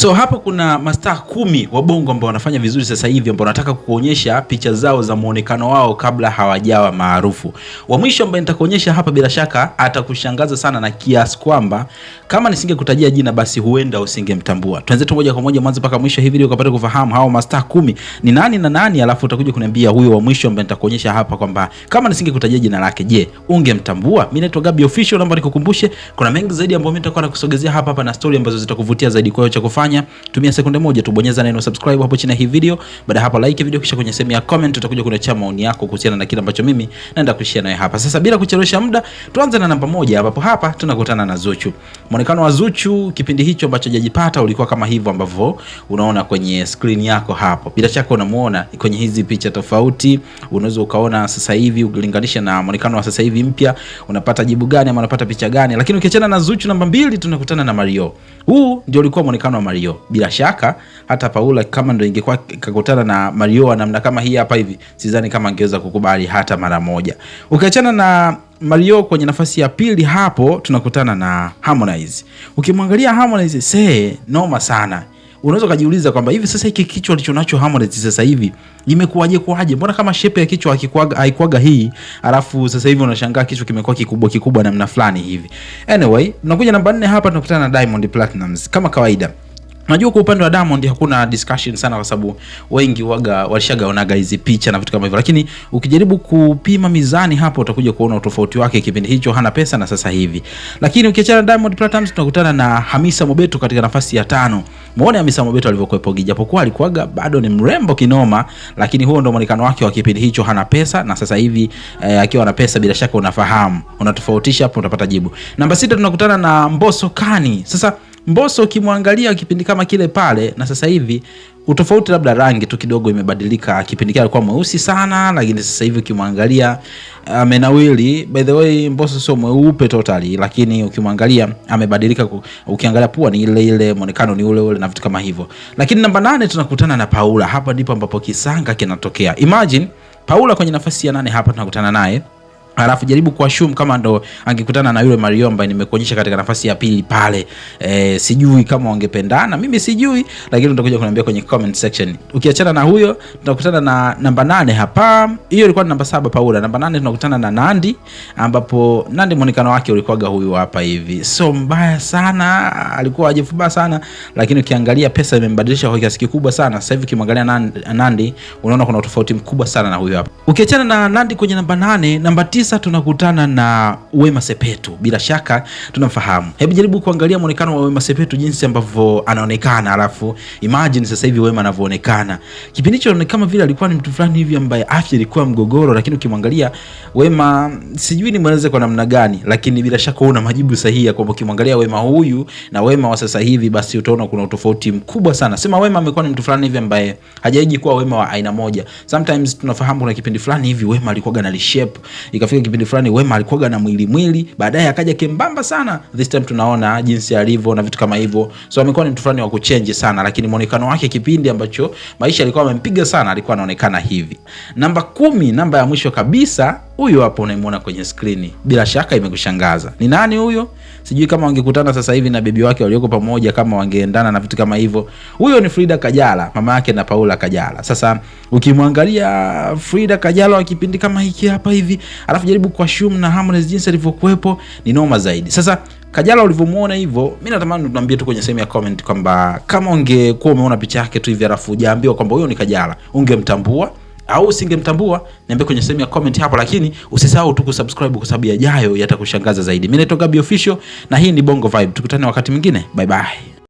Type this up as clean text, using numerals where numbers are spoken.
So hapa kuna mastaa 10 wa Bongo ambao wanafanya vizuri sasa hivi, ambao nataka kukuonyesha picha zao za muonekano wao kabla hawajawa maarufu. Wa mwisho ambaye nitakuonyesha hapa bila shaka atakushangaza sana, na kiasi kwamba kama nisingekutajia jina basi huenda usingemtambua. Tuanze tu moja kwa moja mwanzo mpaka mwisho hii video ukapata kufahamu hao mastaa 10 ni nani na nani, alafu utakuja kuniambia huyo wa mwisho ambaye nitakuonyesha hapa kwamba kama nisingekutajia jina lake, je, ungemtambua? Mimi naitwa Gabi Official, naomba nikukumbushe kuna mengi zaidi ambayo mimi nitakuwa nakusogezea hapa na story ambazo zitakuvutia zaidi. Kwa hiyo cha kufanya, tumia sekunde moja tu, bonyeza neno subscribe hapo chini ya hii video. Baada hapo like video, kisha kwenye sehemu ya comment utakuja kuniachia maoni yako kuhusiana na kile ambacho mimi naenda kushare nawe hapa. Sasa bila kuchelewesha muda, tuanze na namba 1 ambapo hapa tunakutana na Zuchu. Muonekano wa Zuchu kipindi hicho ambacho hajajipata ulikuwa kama hivyo ambavyo unaona kwenye screen yako hapo. Bila shaka unamuona kwenye hizi picha tofauti, unaweza ukaona sasa hivi ukilinganisha na muonekano wa sasa hivi mpya unapata jibu gani ama unapata picha gani. Lakini ukiachana na Zuchu, namba 2 tunakutana na Mario. Huu ndio ulikuwa muonekano wa Mario. Bila shaka hata Paula kama ndio ingekuwa kakutana na Mario namna kama hii hapa hivi, sidhani kama angeweza kukubali hata mara moja. Ukiachana na Mario, kwenye nafasi ya pili hapo tunakutana na Harmonize. Ukimwangalia Harmonize noma sana. Unaweza kujiuliza kwamba hivi sasa hiki kichwa alichonacho Harmonize sasa hivi imekuwaje? Mbona kama shape ya kichwa haikuaga hii, alafu sasa hivi unashangaa kichwa kimekuwa kikubwa namna fulani hivi. Anyway, tunakuja namba 4 hapa tunakutana na Diamond Platnumz. Kama kawaida, najua kwa upande wa Diamond hakuna discussion sana kwa sababu wengi walishagaonaga hizi picha na vitu kama hivyo, lakini ukijaribu kupima mizani hapo utakuja kuona utofauti wake kipindi hicho hana pesa na sasa hivi. Lakini ukiachana Diamond Platnumz tunakutana na Hamisa Mobeto katika nafasi ya 5. Muone Hamisa Mobeto alivyokuepo, japokuwa alikuwaga bado ni mrembo kinoma, lakini huo ndio muonekano wake wa kipindi hicho, hana pesa na sasa hivi akiwa na pesa bila shaka unafahamu, unatofautisha hapo utapata jibu. Namba 6 tunakutana na Mbosso Kani. Sasa Mbosso ukimwangalia kipindi kama kile pale na sasa hivi utofauti labda rangi tu kidogo imebadilika. Kipindi kile alikuwa mweusi sana, lakini sasa hivi ukimwangalia amenawili. By the way, Mbosso sio mweupe totally, lakini ukimwangalia amebadilika. Ukiangalia pua ni ile, muonekano ni ule na vitu kama hivyo. Lakini namba 8 tunakutana na Paula. Hapa ndipo ambapo kisanga kinatokea. Imagine Paula kwenye nafasi ya 8 hapa tunakutana naye. Alafu jaribu kuassume kama ndo angekutana na yule Mario ambaye nimekuonyesha katika nafasi ya pili pale. Sijui kama wangependana, mimi sijui, lakini utakuja kuniambia kwenye comment section. Ukiachana na huyo, tunakutana na namba 8 hapa. Hiyo ilikuwa namba 7 Paula. Namba 8 tunakutana na Nandy, ambapo Nandy muonekano wake ulikuwaga huyu hapa hivi. So mbaya sana, alikuwa ajifuba sana, lakini ukiangalia pesa imembadilisha kwa kiasi kikubwa sana. Sasa hivi ukimwangalia Nandy unaona kuna tofauti mkubwa sana na huyu hapa. Ukiachana na Nandy kwenye namba 8, namba 9 tunakutana na Wema Sepetu. Bila shaka tunamfahamu. Hebu jaribu kuangalia muonekano wa Wema Sepetu jinsi ambavyo anaonekana, alafu imagine sasa hivi Wema anavyoonekana. Kipindi hicho kama vile alikuwa ni mtu fulani hivi ambaye afya ilikuwa mgogoro, lakini ukimwangalia Wema sijui ni mweleze kwa namna gani, lakini bila shaka una majibu sahihi kwamba ukimwangalia Wema huyu na Wema wa sasa hivi basi utaona kuna utofauti mkubwa sana. Sema Wema amekuwa ni mtu fulani hivi ambaye hajaiji kuwa Wema wa aina moja. Sometimes tunafahamu kuna kipindi fulani hivi Wema alikuwa na shape, ikafika kipindi fulani Wema alikuwa na mwili, baadaye akaja kembamba sana. This time tunaona jinsi alivyo na vitu kama hivyo. So amekuwa ni mtu fulani wa kuchange sana, lakini muonekano wake kipindi ambacho maisha alikuwa amempiga sana alikuwa anaonekana hivi. Namba 10, namba ya mwisho kabisa, huyu hapo unaimuona kwenye screen. Bila shaka imekushangaza. Ni nani huyo? Sijui kama wangekutana sasa hivi na bibi wake walioko pamoja kama wangeendana na vitu kama hivyo. Huyo ni Frida Kajala, mama yake na Paula Kajala. Sasa ukimwangalia Frida Kajala wa kipindi kama hiki hapa hivi, alafu jaribu kuassume na Harmonize jinsi alivyokuepo, ni noma zaidi. Sasa Kajala ulivyomuona hivyo, mimi natamani tuambie tu kwenye sehemu ya comment kwamba kama ungekuwa umeona picha yake tu hivi alafu hujaambiwa kwamba huyo ni Kajala, ungemtambua au usingemtambua? Niambie kwenye sehemu ya comment hapo, lakini usisahau tu kusubscribe kwa sababu yajayo yatakushangaza zaidi. Mimi naitwa Gabi Official na hii ni Bongo Vibe. Tukutane wakati mwingine. Bye bye.